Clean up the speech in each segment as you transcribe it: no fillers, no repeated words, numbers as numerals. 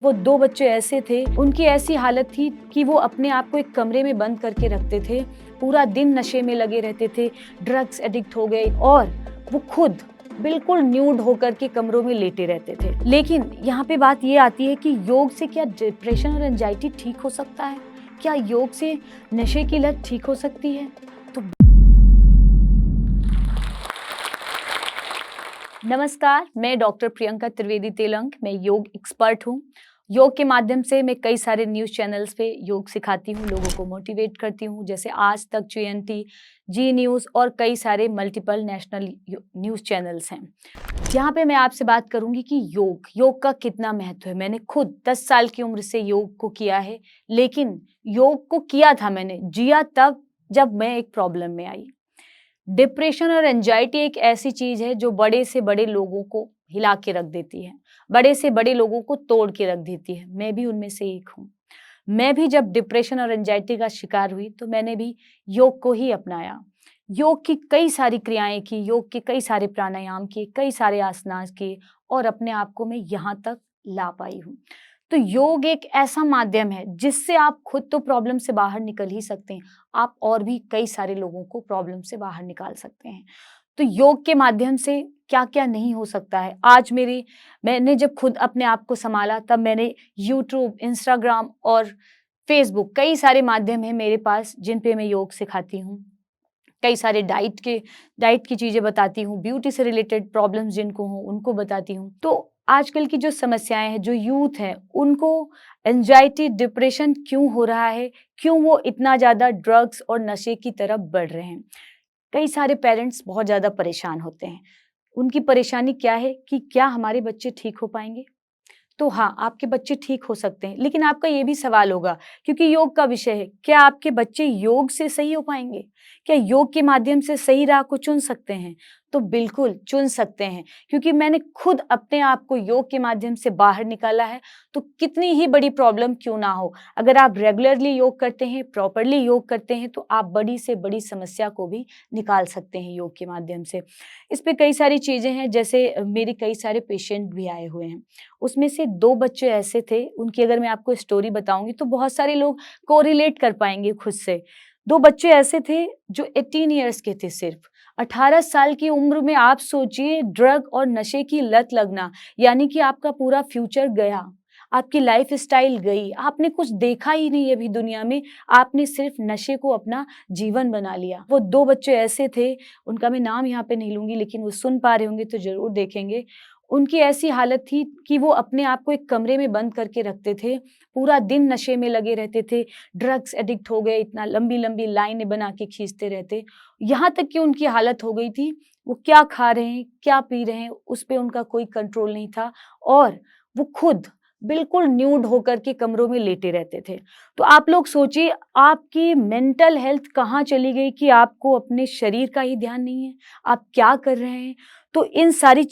वो 2 बच्चे ऐसे थे, उनकी ऐसी हालत थी कि वो अपने आप को एक कमरे में बंद करके रखते थे, पूरा दिन नशे में लगे रहते थे, ड्रग्स एडिक्ट हो गए और वो खुद बिल्कुल न्यूड होकर के कमरों में लेटे रहते थे। लेकिन यहाँ पे बात ये आती है कि योग से क्या डिप्रेशन और एंजाइटी ठीक हो सकता है? क्या योग से नशे की लत ठीक हो सकती है? तो नमस्कार, मैं डॉक्टर प्रियंका त्रिवेदी तेलंग, मैं योग एक्सपर्ट हूँ। योग के माध्यम से मैं कई सारे न्यूज़ चैनल्स पे योग सिखाती हूँ, लोगों को मोटिवेट करती हूँ, जैसे आज तक, जीएनटी, जी न्यूज़ और कई सारे मल्टीपल नेशनल न्यूज़ चैनल्स हैं। यहाँ पे मैं आपसे बात करूँगी कि योग का कितना महत्व है। मैंने खुद 10 साल की उम्र से योग को किया है, लेकिन योग को किया था मैंने, जिया तब जब मैं एक प्रॉब्लम में आई। डिप्रेशन और एंजाइटी एक ऐसी चीज है जो बड़े से बड़े लोगों को हिला के रख देती है, बड़े से बड़े लोगों को तोड़ के रख देती है। मैं भी उनमें से एक हूँ। मैं भी जब डिप्रेशन और एंजाइटी का शिकार हुई तो मैंने भी योग को ही अपनाया। योग की कई सारी क्रियाएं की, योग के कई सारे प्राणायाम किए, कई सारे आसनास किए और अपने आप को मैं यहाँ तक ला पाई हूँ। तो योग एक ऐसा माध्यम है जिससे आप खुद तो प्रॉब्लम से बाहर निकल ही सकते हैं, आप और भी कई सारे लोगों को प्रॉब्लम से बाहर निकाल सकते हैं। तो योग के माध्यम से क्या-क्या नहीं हो सकता है। आज मैंने जब खुद अपने आप को सँभाला तब मैंने यूट्यूब, इंस्टाग्राम और फ़ेसबुक कई सारे माध्यम हैं मेरे पास जिन पे मैं योग सिखाती हूँ। कई सारे डाइट की चीज़ें बताती हूँ, ब्यूटी से रिलेटेड प्रॉब्लम्स जिनको हों, उनको बताती हूँ। तो आजकल की जो समस्याएँ हैं, जो यूथ है, उनको एंग्ज़ायटी, डिप्रेशन क्यों हो रहा है? क्यों वो इतना ज़्यादा ड्रग्स और नशे की तरफ बढ़ रहे हैं? कई सारे पेरेंट्स बहुत ज़्यादा परेशान होते हैं। उनकी परेशानी क्या है कि क्या हमारे बच्चे ठीक हो पाएँगे? तो हाँ, आपके बच्चे ठीक हो सकते हैं, लेकिन आपका ये भी सवाल होगा क्योंकि योग का विषय है, क्या आपके बच्चे योग से सही हो पाएँगे? क्या योग के माध्यम से सही राह को चुन सकते हैं? तो बिल्कुल चुन सकते हैं क्योंकि मैंने खुद अपने आप को योग के माध्यम से बाहर निकाला है, तो कितनी ही बड़ी प्रॉब्लम क्यों ना हो, अगर आप रेगुलरली योग करते हैं, प्रॉपरली योग करते हैं, तो आप बड़ी से बड़ी समस्या को भी निकाल सकते हैं योग के माध्यम से। इस पे कई सारी चीज़ें हैं, जैसे मेरे कई सारे पेशेंट भी आए हुए हैं। उसमें से 2 बच्चे ऐसे थे, उनकी अगर मैं आपको स्टोरी बताऊँगी तो बहुत सारे लोग कोरिलेट कर पाएँगे खुद से। 2 बच्चे ऐसे थे जो 18 इयर्स के थे सिर्फ़। 18 साल की उम्र में आप सोचिए ड्रग और नशे की लत लगना, यानी कि आपका पूरा फ्यूचर गया, आपकी लाइफ़स्टाइल गई, आपने कुछ देखा ही नहीं अभी दुनिया में, आपने सिर्फ़ नशे को अपना जीवन बना लिया। वो 2 बच्चे ऐसे थे, उनका मैं नाम यहाँ पे नहीं लूँगी लेकिन वो सुन पा रहे होंगे तो ज़रूर देखेंगे। उनकी ऐसी हालत थी कि वो अपने आप को एक कमरे में बंद करके रखते थे, पूरा दिन नशे में लगे रहते थे, ड्रग्स एडिक्ट हो गए, इतना लंबी-लंबी लाइनें बना के खींचते रहते। यहाँ तक कि उनकी हालत हो गई थी, वो क्या खा रहे हैं, क्या पी रहे हैं, उस पे उनका कोई कंट्रोल नहीं था और वो खुद बिल्कुल न्यूड होकर के कमरों में लेटे रहते थे। तो आप लोग सोचिए आपकी मेंटल हेल्थ कहाँ चली गई कि आपको अपने शरीर का ही ध्यान नहीं है, आप क्या कर रहे हैं? तो इन सारी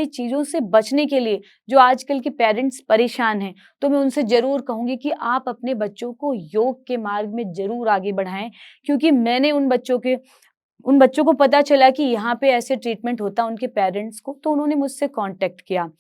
चीज़ों से बचने के लिए जो आजकल के पेरेंट्स परेशान हैं, तो मैं उनसे ज़रूर कहूँगी कि आप अपने बच्चों को योग के मार्ग में ज़रूर आगे बढ़ाएँ क्योंकि मैंने उन बच्चों को पता चला कि यहाँ पे ऐसे ट्रीटमेंट होता है उनके पेरेंट्स को, तो उन्होंने मुझसे कॉन्टैक्ट किया।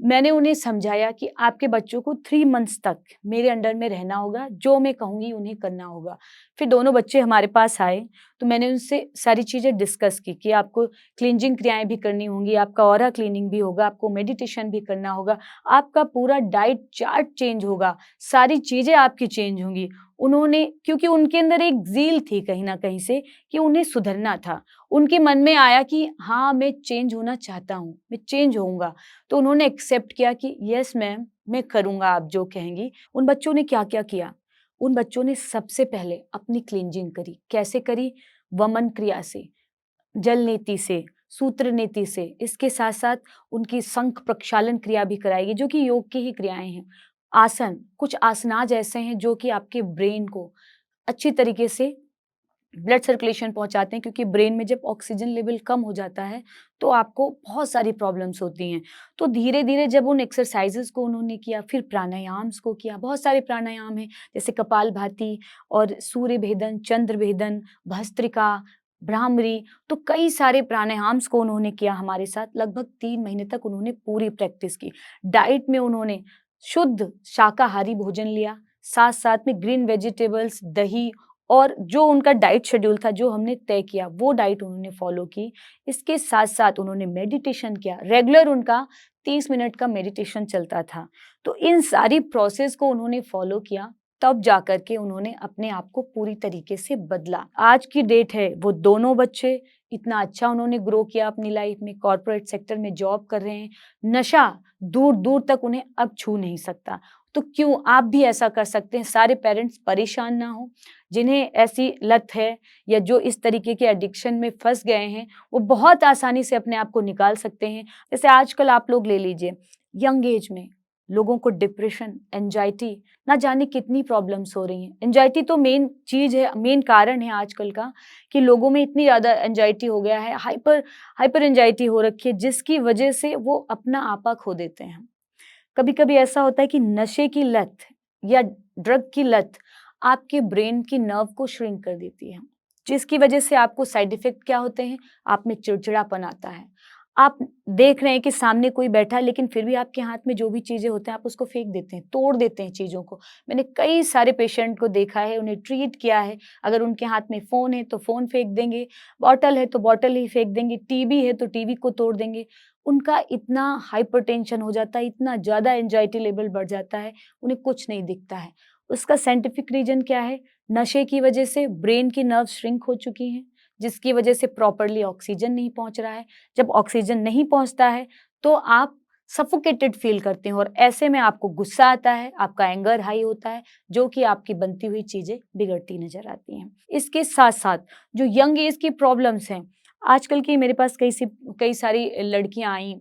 मैंने उन्हें समझाया कि आपके बच्चों को 3 मंथ्स तक मेरे अंडर में रहना होगा, जो मैं कहूँगी उन्हें करना होगा। फिर दोनों बच्चे हमारे पास आए, तो मैंने उनसे सारी चीज़ें डिस्कस की कि आपको क्लींजिंग क्रियाएँ भी करनी होंगी, आपका ऑरा क्लीनिंग भी होगा, आपको मेडिटेशन भी करना होगा, आपका पूरा डाइट चार्ट चेंज होगा, सारी चीज़ें आपकी चेंज होंगी। उन्होंने क्योंकि उनके अंदर एक ज़ील थी कहीं न कहीं से कि उन्हें सुधरना था। उनके मन में आया कि हाँ, मैं चेंज होना चाहता हूँ, मैं चेंज होऊँगा। तो उन्होंने एक्सेप्ट किया कि यस मैम, मैं करूँगा आप जो कहेंगी। उन बच्चों ने क्या-क्या किया? उन बच्चों ने सबसे पहले अपनी क्लींजिंग करी। कैसे करी? वमन क्रिया से, जल नीति से, सूत्र नीति से। इसके साथ-साथ उनकी शंख प्रक्षालन क्रिया भी कराएगी जो कि योग की ही क्रियाएँ हैं। आसन, कुछ आसनाज ऐसे हैं जो कि आपके ब्रेन को अच्छी तरीके से ब्लड सर्कुलेशन पहुँचाते हैं क्योंकि ब्रेन में जब ऑक्सीजन लेवल कम हो जाता है, तो आपको बहुत सारी प्रॉब्लम्स होती हैं। तो धीरे-धीरे जब उन एक्सरसाइज़ेज़ को उन्होंने किया, फिर प्राणायाम्स को किया, बहुत सारे प्राणायाम हैं, जैसे कपालभाति और सूर्य भेदन, चंद्र भेदन, भस्त्रिका, भ्रामरी, तो कई सारे प्राणायाम्स को उन्होंने किया हमारे साथ। लगभग 3 महीने तक उन्होंने पूरी प्रैक्टिस की। डाइट में उन्होंने शुद्ध शाकाहारी भोजन लिया, साथ साथ में ग्रीन वेजिटेबल्स, दही और जो उनका डाइट शेड्यूल था जो हमने तय किया वो डाइट उन्होंने फॉलो की। इसके साथ साथ उन्होंने मेडिटेशन किया, रेगुलर उनका 30 मिनट का मेडिटेशन चलता था। तो इन सारी प्रोसेस को उन्होंने फॉलो किया, तब जाकर के उन्होंने अपने आप को पूरी तरीके से बदला। आज की डेट है वो दोनों बच्चे इतना अच्छा उन्होंने ग्रो किया अपनी लाइफ में, कॉर्पोरेट सेक्टर में जॉब कर रहे हैं। नशा दूर दूर तक उन्हें अब छू नहीं सकता। तो क्यों आप भी ऐसा कर सकते हैं। सारे पेरेंट्स परेशान ना हो, जिन्हें ऐसी लत है या जो इस तरीके के एडिक्शन में फंस गए हैं, वो बहुत आसानी से अपने आप को निकाल सकते हैं। जैसे आजकल आप लोग ले लीजिए, यंग एज में लोगों को डिप्रेशन, एंजाइटी, ना जाने कितनी प्रॉब्लम्स हो रही हैं। एंजाइटी तो मेन चीज है, मेन कारण है आजकल का कि लोगों में इतनी ज्यादा एंजाइटी हो गया है, हाइपर हाइपर एंजाइटी हो रखी है, जिसकी वजह से वो अपना आपा खो देते हैं। कभी कभी ऐसा होता है कि नशे की लत या ड्रग की लत आपके ब्रेन की नर्व को श्रिंक कर देती है, जिसकी वजह से आपको साइड इफेक्ट क्या होते हैं, आप में चिड़चिड़ापन आता है। आप देख रहे हैं कि सामने कोई बैठा है, लेकिन फिर भी आपके हाथ में जो भी चीजें होते हैं आप उसको फेंक देते हैं, तोड़ देते हैं चीजों को। मैंने कई सारे पेशेंट को देखा है, उन्हें ट्रीट किया है। अगर उनके हाथ में फोन है तो फोन फेंक देंगे, बॉटल है तो बॉटल ही फेंक देंगे, टीवी है तो टीवी को तोड़ देंगे। उनका इतना हाइपरटेंशन हो जाता है, इतना ज़्यादा एंजाइटी लेवल बढ़ जाता है, उन्हें कुछ नहीं दिखता है। उसका साइंटिफिक रीज़न क्या है? नशे की वजह से ब्रेन की नर्व श्रिंक हो चुकी हैं, जिसकी वजह से प्रॉपर्ली ऑक्सीजन नहीं पहुँच रहा है। जब ऑक्सीजन नहीं पहुँचता है, तो आप सफोकेटेड फ़ील करते हैं और ऐसे में आपको गुस्सा आता है, आपका एंगर हाई होता है, जो कि आपकी बनती हुई चीज़ें बिगड़ती नज़र आती हैं। इसके साथ-साथ जो यंग एज की प्रॉब्लम्स हैं, आजकल की मेरे पास कई सारी लड़कियां आई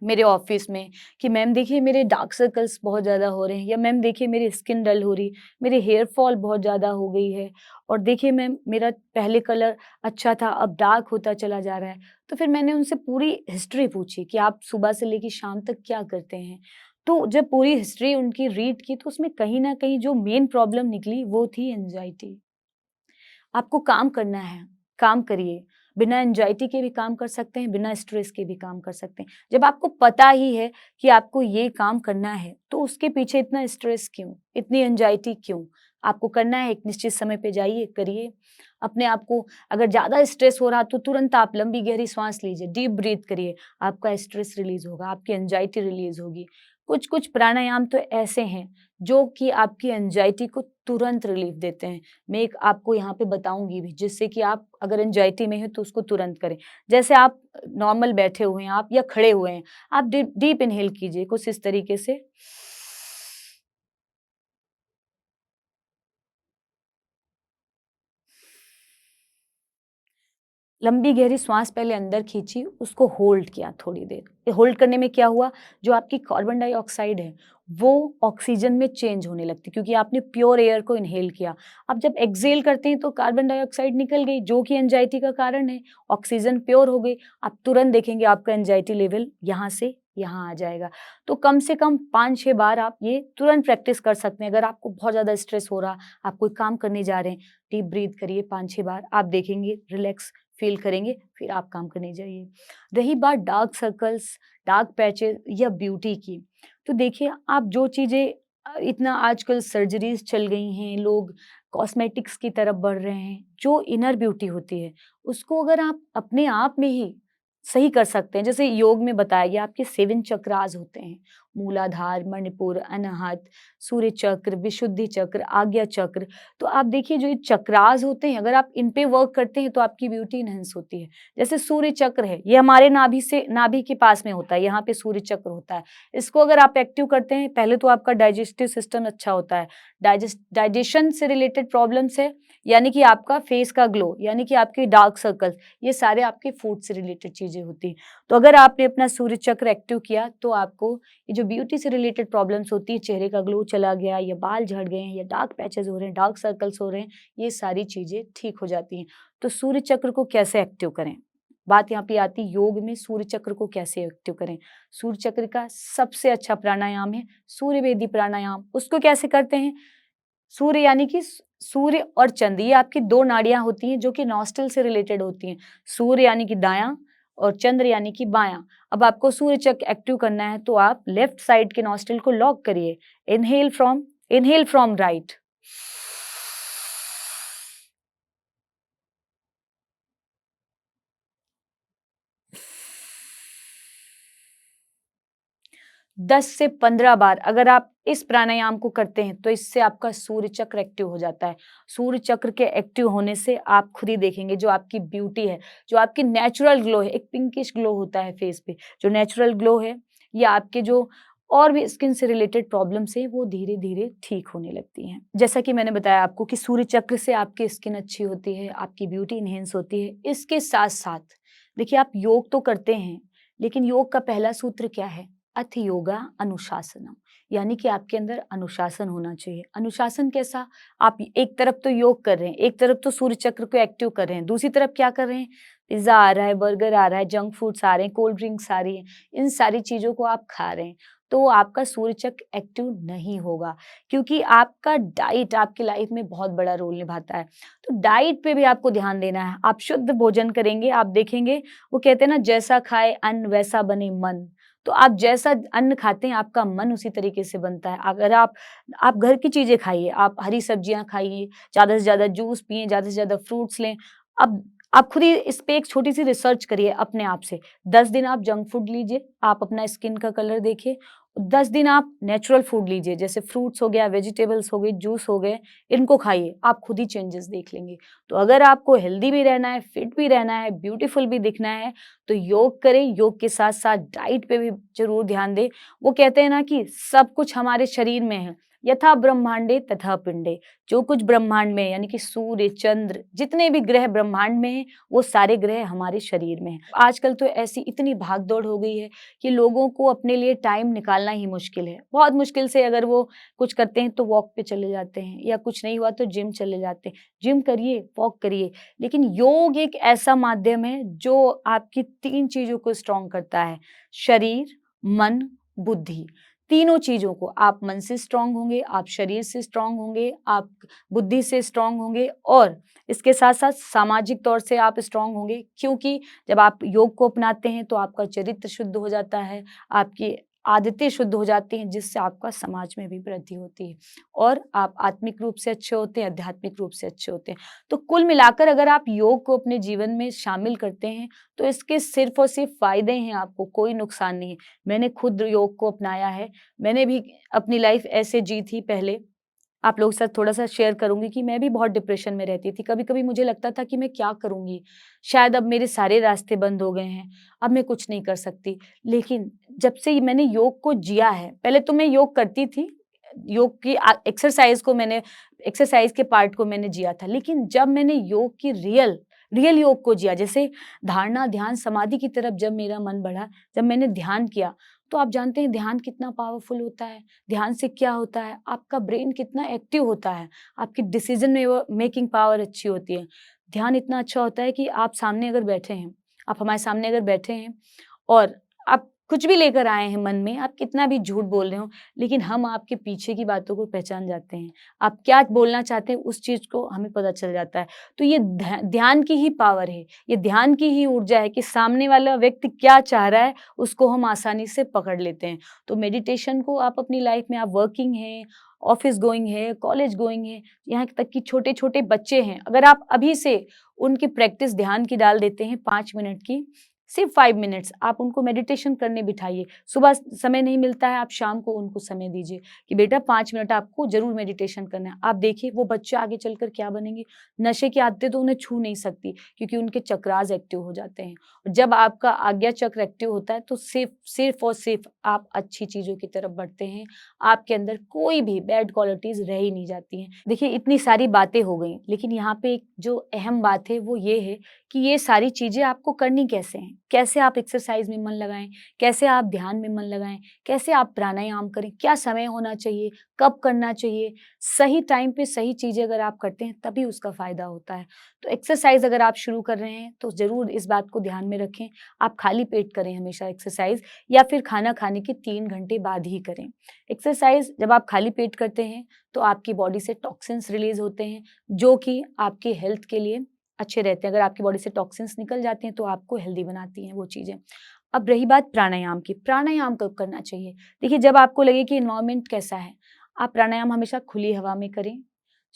मेरे ऑफिस में कि मैम देखिए मेरे डार्क सर्कल्स बहुत ज़्यादा हो रहे हैं, या मैम देखिए मेरी स्किन डल हो रही, मेरे हेयर फॉल बहुत ज़्यादा हो गई है, और देखिए मैम मेरा पहले कलर अच्छा था अब डार्क होता चला जा रहा है। तो फिर मैंने उनसे पूरी हिस्ट्री पूछी कि आप सुबह से लेकर शाम तक क्या करते हैं। तो जब पूरी हिस्ट्री उनकी रीड की तो उसमें कहीं ना कहीं जो मेन प्रॉब्लम निकली वो थी एंजाइटी। आपको काम करना है, काम करिए। बिना एंग्जायटी के भी काम कर सकते हैं, बिना स्ट्रेस के भी काम कर सकते हैं। जब आपको पता ही है कि आपको ये काम करना है, तो उसके पीछे इतना स्ट्रेस क्यों? इतनी एंग्जायटी क्यों? आपको करना है, एक निश्चित समय पे जाइए, करिए। अपने आप को अगर ज़्यादा स्ट्रेस हो रहा तो तुरंत आप लंबी गहरी साँस लीजिए, डीप ब्रीथ करिए, आपका स्ट्रेस रिलीज़ होगा, आपकी एंग्जायटी रिलीज़ होगी। कुछ-कुछ प्राणायाम तो ऐसे हैं, जो कि आपकी एंग्जायटी को तुरंत रिलीफ़ देते हैं। मैं एक आपको यहाँ पे बताऊँगी भी, जिससे कि आप अगर एंग्जायटी में हैं तो उसको तुरंत करें। जैसे आप नॉर्मल बैठे हुए हैं आप या खड़े हुए हैं, आप डीप डीप इन्हेल कीजिए कुछ इस तरीके से। लंबी गहरी श्वास पहले अंदर खींची, उसको होल्ड किया थोड़ी देर। होल्ड करने में क्या हुआ, जो आपकी कार्बन डाइऑक्साइड है, वो ऑक्सीजन में चेंज होने लगती, क्योंकि आपने प्योर एयर को इन्हेल किया। अब जब एक्सहेल करते हैं तो कार्बन डाइऑक्साइड निकल गई, जो कि एंजाइटी का कारण है, ऑक्सीजन प्योर हो गई। आप तुरंत देखेंगे आपका एंजाइटी लेवल यहाँ से यहाँ आ जाएगा। तो कम से कम 5-6 बार आप ये तुरंत प्रैक्टिस कर सकते हैं। अगर आपको बहुत ज़्यादा स्ट्रेस हो रहा, आप कोई काम करने जा रहे हैं, डीप ब्रीथ करिए 5-6 बार, आप देखेंगे रिलैक्स फ़ील करेंगे, फिर आप काम करने जाइए। रही बात डार्क सर्कल्स, डार्क पैचेज़ या ब्यूटी की, तो देखिए आप जो चीज़ें इतना आजकल सर्जरीज़ चल गई हैं, लोग कॉस्मेटिक्स की तरफ बढ़ रहे हैं, जो इनर ब्यूटी होती है, उसको अगर आप अपने आप में ही सही कर सकते हैं। जैसे योग में बताया गया आपके 7 चक्रास होते हैं, मूलाधार, मणिपुर, अनाहत, सूर्य चक्र, विशुद्धि चक्र, आज्ञा चक्र। तो आप देखिए जो ये चक्रास होते हैं, अगर आप इन पे वर्क करते हैं तो आपकी ब्यूटी एनहांस होती है। जैसे सूर्य चक्र है, ये हमारे नाभि के पास में होता है, यहाँ पे सूर्य चक्र होता है। इसको अगर आप एक्टिव करते हैं, पहले तो आपका डाइजेस्टिव सिस्टम अच्छा होता है। डाइजेशन से रिलेटेड प्रॉब्लम्स है, यानी कि आपका फेस का ग्लो, यानी कि आपके डार्क सर्कल्स, ये सारे आपके फूड से रिलेटेड चीज़ें होती हैं। तो अगर आपने अपना सूर्य चक्र एक्टिव किया तो आपको ये जो ब्यूटी से रिलेटेड प्रॉब्लम्स होती है, चेहरे का ग्लो चला गया या बाल झड़ गए हैं या डार्क पैचेज़ हो रहे हैं, डार्क सर्कल्स हो रहे हैं, ये सारी चीज़ें ठीक हो जाती हैं। तो सूर्य चक्र को कैसे एक्टिव करें? बात यहाँ पे आती है योग में सूर्य चक्र को कैसे एक्टिव करें? सूर्य चक्र का सबसे अच्छा प्राणायाम है सूर्यवेदी प्राणायाम। उसको कैसे करते हैं? सूर्य यानी कि सूर्य और चंद्र, ये आपकी 2 नाड़ियाँ होती हैं जो कि नॉस्ट्रिल से रिलेटेड होती हैं। सूर्य यानी कि दायाँ और चंद्र यानी कि बायां। अब आपको सूर्य चक्र एक्टिव करना है तो आप लेफ्ट साइड के नॉस्ट्रिल को लॉक करिए। इनहेल फ्रॉम राइट, 10 से 15 बार अगर आप इस प्राणायाम को करते हैं तो इससे आपका सूर्य चक्र एक्टिव हो जाता है। सूर्य चक्र के एक्टिव होने से आप खुद ही देखेंगे जो आपकी ब्यूटी है, जो आपकी नेचुरल ग्लो है, एक पिंकिश ग्लो होता है फेस पे, जो नेचुरल ग्लो है, या आपके जो और भी स्किन से रिलेटेड प्रॉब्लम्स हैं वो धीरे धीरे ठीक होने लगती हैं। जैसा कि मैंने बताया आपको कि सूर्य चक्र से आपकी स्किन अच्छी होती है, आपकी ब्यूटी इनहेंस होती है। इसके साथ साथ देखिए, आप योग तो करते हैं, लेकिन योग का पहला सूत्र क्या है? अथ योगा अनुशासनम, यानी कि आपके अंदर अनुशासन होना चाहिए। अनुशासन कैसा? आप एक तरफ तो योग कर रहे हैं, एक तरफ तो सूर्य चक्र को एक्टिव कर रहे हैं, दूसरी तरफ क्या कर रहे हैं? पिज्जा आ रहा है, बर्गर आ रहा है, जंक फूड्स आ रहे हैं, कोल्ड ड्रिंक्स आ रही हैं, इन सारी चीजों को आप खा रहे हैं, तो आपका सूर्य चक्र एक्टिव नहीं होगा, क्योंकि आपका डाइट आपकी लाइफ में बहुत बड़ा रोल निभाता है। तो डाइट पे भी आपको ध्यान देना है। आप शुद्ध भोजन करेंगे, आप देखेंगे, वो कहते हैं ना, जैसा खाए अन्न वैसा बने मन। तो आप जैसा अन्न खाते हैं आपका मन उसी तरीके से बनता है। अगर आप घर की चीजें खाइए, आप हरी सब्जियां खाइए, ज्यादा से ज्यादा जूस पिए, ज्यादा से ज्यादा फ्रूट्स लें। अब आप खुद ही इस पे एक छोटी सी रिसर्च करिए अपने आप से। 10 दिन आप जंक फूड लीजिए, आप अपना स्किन का कलर देखिए। 10 दिन आप नेचुरल फूड लीजिए, जैसे फ्रूट्स हो गया, वेजिटेबल्स हो गए, जूस हो गए, इनको खाइए, आप खुद ही चेंजेस देख लेंगे। तो अगर आपको हेल्दी भी रहना है, फिट भी रहना है, ब्यूटीफुल भी दिखना है, तो योग करें। योग के साथ साथ डाइट पे भी जरूर ध्यान दें। वो कहते हैं ना कि सब कुछ हमारे शरीर में है, यथा ब्रह्मांडे तथा पिंडे। जो कुछ ब्रह्मांड में है, यानी कि सूर्य, चंद्र, जितने भी ग्रह ब्रह्मांड में हैं, वो सारे ग्रह हमारे शरीर में हैं। आजकल तो ऐसी इतनी भागदौड़ हो गई है कि लोगों को अपने लिए टाइम निकालना ही मुश्किल है। बहुत मुश्किल से अगर वो कुछ करते हैं तो वॉक पे चले जाते हैं, या कुछ नहीं हुआ तो जिम चले जाते हैं। जिम करिए, वॉक करिए, लेकिन योग एक ऐसा माध्यम है जो आपकी 3 चीजों को स्ट्रॉन्ग करता है: शरीर, मन, बुद्धि। तीनों चीजों को, आप मन से स्ट्रांग होंगे, आप शरीर से स्ट्रांग होंगे, आप बुद्धि से स्ट्रांग होंगे, और इसके साथ साथ सामाजिक तौर से आप स्ट्रांग होंगे, क्योंकि जब आप योग को अपनाते हैं तो आपका चरित्र शुद्ध हो जाता है, आपकी आदतें शुद्ध हो जाती हैं, जिससे आपका समाज में भी वृद्धि होती है, और आप आत्मिक रूप से अच्छे होते हैं, आध्यात्मिक रूप से अच्छे होते हैं। तो कुल मिलाकर अगर आप योग को अपने जीवन में शामिल करते हैं तो इसके सिर्फ और सिर्फ फायदे हैं, आपको कोई नुकसान नहीं है। मैंने खुद योग को अपनाया है, मैंने भी अपनी लाइफ ऐसे जी थी पहले। आप लोगों के साथ थोड़ा-सा शेयर करूँगी कि मैं भी बहुत डिप्रेशन में रहती थी। कभी-कभी मुझे लगता था कि मैं क्या करूँगी? शायद अब मेरे सारे रास्ते बंद हो गए हैं, अब मैं कुछ नहीं कर सकती। लेकिन जब से ये मैंने योग को जिया है, पहले तो मैं योग करती थी, योग की एक्सरसाइज़ के पार्ट को मैंने जिया था। लेकिन जब मैंने योग की रियल योग को जिया, जैसे धारणा, ध्यान, समाधि की तरफ जब मेरा मन बढ़ा, जब मैंने ध्यान किया, तो आप जानते हैं ध्यान कितना पावरफुल होता है। ध्यान से क्या होता है, आपका ब्रेन कितना एक्टिव होता है, आपकी डिसीजन में वो मेकिंग पावर अच्छी होती है। ध्यान इतना अच्छा होता है कि आप सामने अगर बैठे हैं, आप हमारे सामने अगर बैठे हैं और आप कुछ भी लेकर आए हैं मन में, आप कितना भी झूठ बोल रहे हो, लेकिन हम आपके पीछे की बातों को पहचान जाते हैं। आप क्या बोलना चाहते हैं उस चीज़ को हमें पता चल जाता है। तो ये ध्यान की ही पावर है, ये ध्यान की ही ऊर्जा है कि सामने वाला व्यक्ति क्या चाह रहा है, उसको हम आसानी से पकड़ लेते हैं। तो मेडिटेशन को आप अपनी लाइफ में, आप वर्किंग हैं, ऑफिस गोइंग है, कॉलेज गोइंग है, यहाँ तक कि छोटे-छोटे बच्चे हैं, अगर आप अभी से उनकी प्रैक्टिस ध्यान की डाल देते हैं 5 मिनट की, सिर्फ 5 मिनट्स आप उनको मेडिटेशन करने बिठाइए। सुबह समय नहीं मिलता है, आप शाम को उनको समय दीजिए कि बेटा 5 मिनट आपको ज़रूर मेडिटेशन करना है। आप देखिए वो बच्चे आगे चलकर क्या बनेंगे। नशे की आदतें तो उन्हें छू नहीं सकती, क्योंकि उनके चक्रास एक्टिव हो जाते हैं। और जब आपका आज्ञा चक्र एक्टिव होता है तो सिर्फ और सिर्फ आप अच्छी चीज़ों की तरफ बढ़ते हैं। आपके अंदर कोई भी बैड क्वालिटीज़ रह ही नहीं जाती हैं। देखिए, इतनी सारी बातें हो गई, लेकिन यहाँ पे एक जो अहम बात है वो ये है कि ये सारी चीज़ें आपको करनी कैसे हैं? कैसे आप एक्सरसाइज़ में मन लगाएँ, कैसे आप ध्यान में मन लगाएँ, कैसे आप प्राणायाम करें, क्या समय होना चाहिए, कब करना चाहिए, सही टाइम पे सही चीज़ें अगर आप करते हैं तभी उसका फ़ायदा होता है। तो एक्सरसाइज़ अगर आप शुरू कर रहे हैं तो ज़रूर इस बात को ध्यान में रखें, आप खाली पेट करें हमेशा एक्सरसाइज़, या फिर खाना खाने के 3 घंटे बाद ही करें। एक्सरसाइज़ जब आप खाली पेट करते हैं तो आपकी बॉडी से टॉक्सिन्स रिलीज़ होते हैं, जो कि आपकी हेल्थ के लिए अच्छे रहते हैं। अगर आपकी बॉडी से टॉक्सिन्स निकल जाती हैं तो आपको हेल्दी बनाती हैं वो चीज़ें। अब रही बात प्राणायाम की, प्राणायाम कब करना चाहिए? देखिए, जब आपको लगे कि एनवायरनमेंट कैसा है, आप प्राणायाम हमेशा खुली हवा में करें।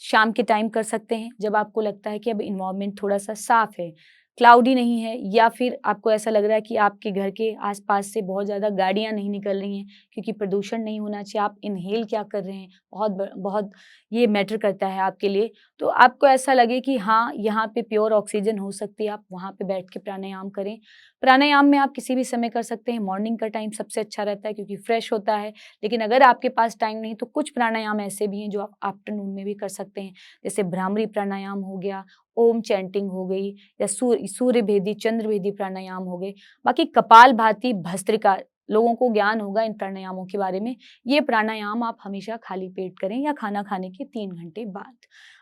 शाम के टाइम कर सकते हैं, जब आपको लगता है कि अब एनवायरनमेंट थोड़ा-सा साफ है, क्लाउडी नहीं है, या फिर आपको ऐसा लग रहा है कि आपके घर के आस-पास से बहुत ज़्यादा गाड़ियाँ नहीं निकल रही हैं, क्योंकि प्रदूषण नहीं होना चाहिए। आप इन्हेल क्या कर रहे हैं, बहुत ये मैटर करता है आपके लिए। तो आपको ऐसा लगे कि हाँ, यहाँ पे प्योर ऑक्सीजन हो सकती है, आप वहाँ पे बैठ के प्राणायाम करें। प्राणायाम में आप किसी भी समय कर सकते हैं, मॉर्निंग का टाइम सबसे अच्छा रहता है क्योंकि फ्रेश होता है। लेकिन अगर आपके पास टाइम नहीं, तो कुछ प्राणायाम ऐसे भी हैं जो आप आफ्टरनून में भी कर सकते हैं। जैसे भ्रामरी प्राणायाम हो गया, ओम चैंटिंग हो गई, या सूर्य भेदी, चंद्र भेदी प्राणायाम हो गए। बाकी कपालभाति, भस्त्रिका, लोगों को ज्ञान होगा इन प्राणायामों के बारे में। ये प्राणायाम आप हमेशा खाली पेट करें या खाना खाने के 3 घंटे बाद।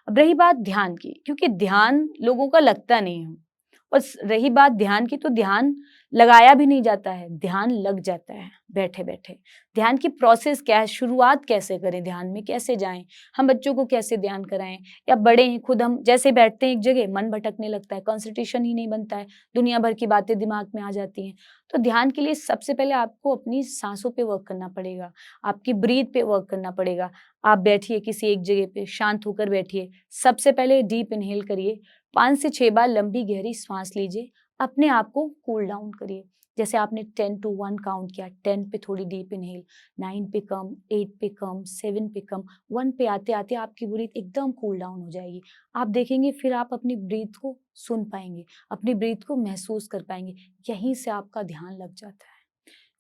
अब रही बात ध्यान की, क्योंकि ध्यान लोगों का लगता नहीं है। बस रही बात ध्यान की, तो ध्यान लगाया भी नहीं जाता है, ध्यान लग जाता है बैठे-बैठे। ध्यान की प्रोसेस क्या है, शुरुआत कैसे करें, ध्यान में कैसे जाएँ? हम बच्चों को कैसे ध्यान कराएँ, या बड़े हैं खुद, हम जैसे बैठते हैं एक जगह, मन भटकने लगता है, कंसंट्रेशन ही नहीं बनता है, दुनिया भर की बातें दिमाग में आ जाती हैं। तो ध्यान के लिए सबसे पहले आपको अपनी साँसों पे वर्क करना पड़ेगा, आपकी ब्रीथ पे वर्क करना पड़ेगा। आप बैठिए किसी एक जगह पे, शांत होकर बैठिए। सबसे पहले डीप इन्हेल करिए, 5 से 6 बार लंबी गहरी श्वास लीजिए, अपने आप को कूल डाउन करिए। जैसे आपने 10 टू 1 काउंट किया, 10 पे थोड़ी डीप इनहेल, 9 पे कम, 8 पे कम, 7 पे कम, 1 पे आते-आते आपकी ब्रीथ एकदम कूल डाउन हो जाएगी। आप देखेंगे फिर आप अपनी ब्रीथ को सुन पाएँगे, अपनी ब्रीथ को महसूस कर पाएँगे, यहीं से आपका ध्यान लग जाता है।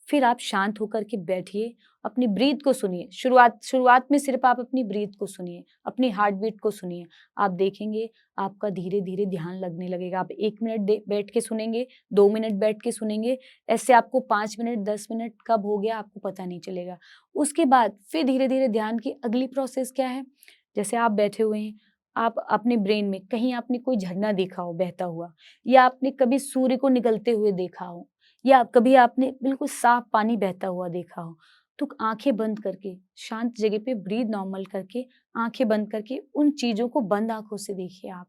फिर आप शांत होकर के बैठिए, अपनी ब्रीथ को सुनिए। शुरुआत में सिर्फ़ आप अपनी ब्रीथ को सुनिए, अपनी हार्ट बीट को सुनिए। आप देखेंगे आपका धीरे-धीरे ध्यान लगने लगेगा। आप 1 मिनट बैठ के सुनेंगे, 2 मिनट बैठ के सुनेंगे, ऐसे आपको 5 मिनट, 10 मिनट कब हो गया आपको पता नहीं चलेगा। उसके बाद फिर धीरे-धीरे ध्यान की अगली प्रोसेस क्या है, जैसे आप बैठे हुए हैं, आप अपने ब्रेन में कहीं आपने कोई झरना देखा हो बहता हुआ, या आपने कभी सूर्य को निकलते हुए देखा हो, या कभी आपने बिल्कुल साफ पानी बहता हुआ देखा हो, तो आंखें बंद करके शांत जगह पे ब्रीथ नॉर्मल करके आंखें बंद करके उन चीजों को बंद आंखों से देखिए आप।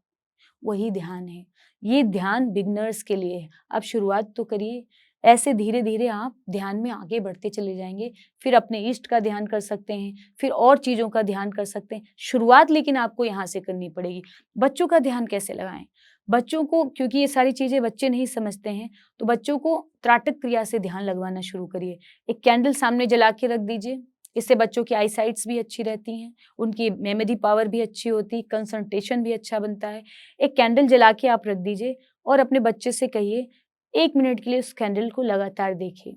वही ध्यान है। ये ध्यान बिगनर्स के लिए है। आप शुरुआत तो करिए, ऐसे धीरे धीरे आप ध्यान में आगे बढ़ते चले जाएंगे। फिर अपने इष्ट का ध्यान कर सकते हैं, फिर और चीजों का ध्यान कर सकते हैं। शुरुआत लेकिन आपको यहाँ से करनी पड़ेगी। बच्चों का ध्यान कैसे लगाएं? बच्चों को, क्योंकि ये सारी चीजें बच्चे नहीं समझते हैं, तो बच्चों को त्राटक क्रिया से ध्यान लगवाना शुरू करिए। एक कैंडल सामने जला के रख दीजिए, इससे बच्चों की आई साइट्स भी अच्छी रहती हैं, उनकी मेमोरी पावर भी अच्छी होती, कंसंट्रेशन भी अच्छा बनता है। एक कैंडल जला के आप रख दीजिए और अपने बच्चे से कहिए 1 मिनट के लिए उस कैंडल को लगातार देखिए।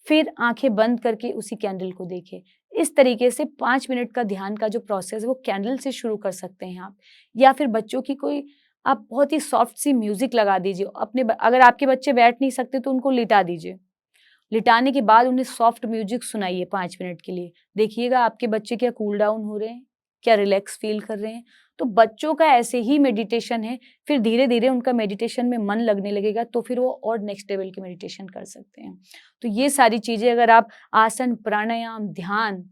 फिर आंखें बंद करके उसी कैंडल को देखें। इस तरीके से 5 मिनट का ध्यान का जो प्रोसेस है वो कैंडल से शुरू कर सकते हैं आप। या फिर बच्चों की कोई आप बहुत ही सॉफ्ट सी म्यूजिक लगा दीजिए। अगर आपके बच्चे बैठ नहीं सकते तो उनको लिटा दीजिए। लिटाने के बाद उन्हें सॉफ्ट म्यूजिक सुनाइए 5 मिनट के लिए। देखिएगा आपके बच्चे क्या कूल डाउन हो रहे हैं, क्या रिलैक्स फील कर रहे हैं। तो बच्चों का ऐसे ही मेडिटेशन है, फिर धीरे-धीरे उनका मेडिटेशन में मन लगने लगेगा तो फिर वो और नेक्स्ट लेवल की मेडिटेशन कर सकते हैं। तो ये सारी चीज़ें अगर आप आसन, प्राणायाम, ध्यान,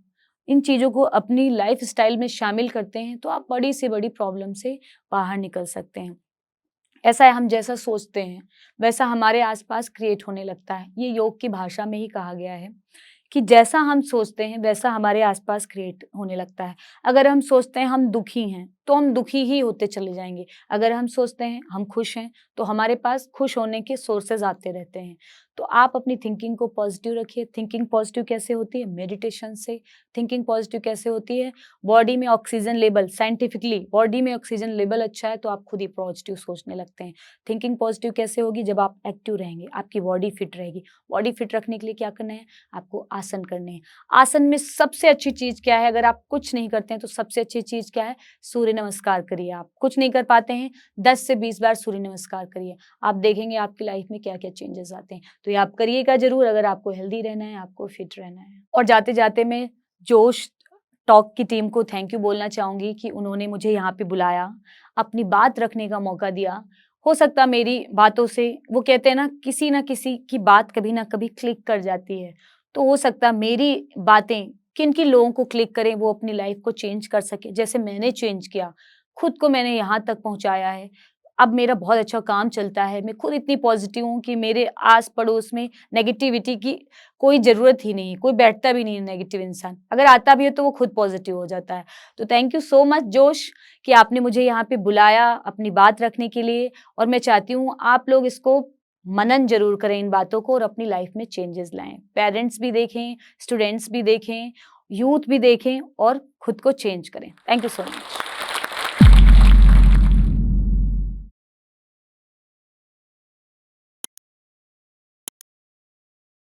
इन चीज़ों को अपनी लाइफ़स्टाइल में शामिल करते हैं तो आप बड़ी से बड़ी प्रॉब्लम से बाहर निकल सकते हैं। ऐसा है, हम जैसा सोचते हैं वैसा हमारे आसपास क्रिएट होने लगता है। ये योग की भाषा में ही कहा गया है कि जैसा हम सोचते हैं वैसा हमारे आसपास क्रिएट होने लगता है। अगर हम सोचते हैं हम दुखी हैं तो हम दुखी ही होते चले जाएंगे। अगर हम सोचते हैं हम खुश हैं तो हमारे पास खुश होने के सोर्सेज आते रहते हैं। तो आप अपनी थिंकिंग को पॉजिटिव रखिए। थिंकिंग पॉजिटिव कैसे होती है? मेडिटेशन से। थिंकिंग पॉजिटिव कैसे होती है? बॉडी में ऑक्सीजन लेवल, साइंटिफिकली बॉडी में ऑक्सीजन लेवल अच्छा है तो आप खुद ही पॉजिटिव सोचने लगते हैं। थिंकिंग पॉजिटिव कैसे होगी? जब आप एक्टिव रहेंगे, आपकी बॉडी फिट रहेगी। बॉडी फिट रखने के लिए क्या करना है? आपको आसन करने हैं। आसन में सबसे अच्छी चीज़ क्या है? अगर आप कुछ नहीं करते हैं तो सबसे अच्छी चीज़ क्या है? सूर्य नमस्कार करिए। आप कुछ नहीं कर पाते हैं, 10 से 20 बार सूर्य नमस्कार करिए। आप देखेंगे आपकी लाइफ में क्या-क्या चेंजेस आते हैं। तो ये आप करिएगा ज़रूर अगर आपको हेल्दी रहना है, आपको फिट रहना है। और जाते-जाते मैं जोश टॉक की टीम को थैंक यू बोलना चाहूँगी कि उन्होंने मुझे यहाँ पे बुलाया, अपनी बात रखने का मौका दिया। हो सकता मेरी बातों से, वो कहते हैं ना किसी की बात कभी ना कभी क्लिक कर जाती है। तो हो सकता मेरी बातें किन-किन लोगों को क्लिक करें, वो अपनी लाइफ को चेंज कर सकें, जैसे मैंने चेंज किया। खुद को मैंने यहाँ तक पहुँचाया है। अब मेरा बहुत अच्छा काम चलता है, मैं खुद इतनी पॉजिटिव हूँ कि मेरे आस पड़ोस में नेगेटिविटी की कोई ज़रूरत ही नहीं है, कोई बैठता भी नहीं है नेगेटिव इंसान, अगर आता भी है तो वो खुद पॉजिटिव हो जाता है। तो थैंक यू सो मच जोश कि आपने मुझे यहाँ पे बुलाया अपनी बात रखने के लिए, और मैं चाहती हूँ आप लोग इसको मनन ज़रूर करें इन बातों को और अपनी लाइफ में चेंजेस लाएँ। पेरेंट्स भी देखें, स्टूडेंट्स भी देखें, यूथ भी देखें और खुद को चेंज करें। Thank you so much.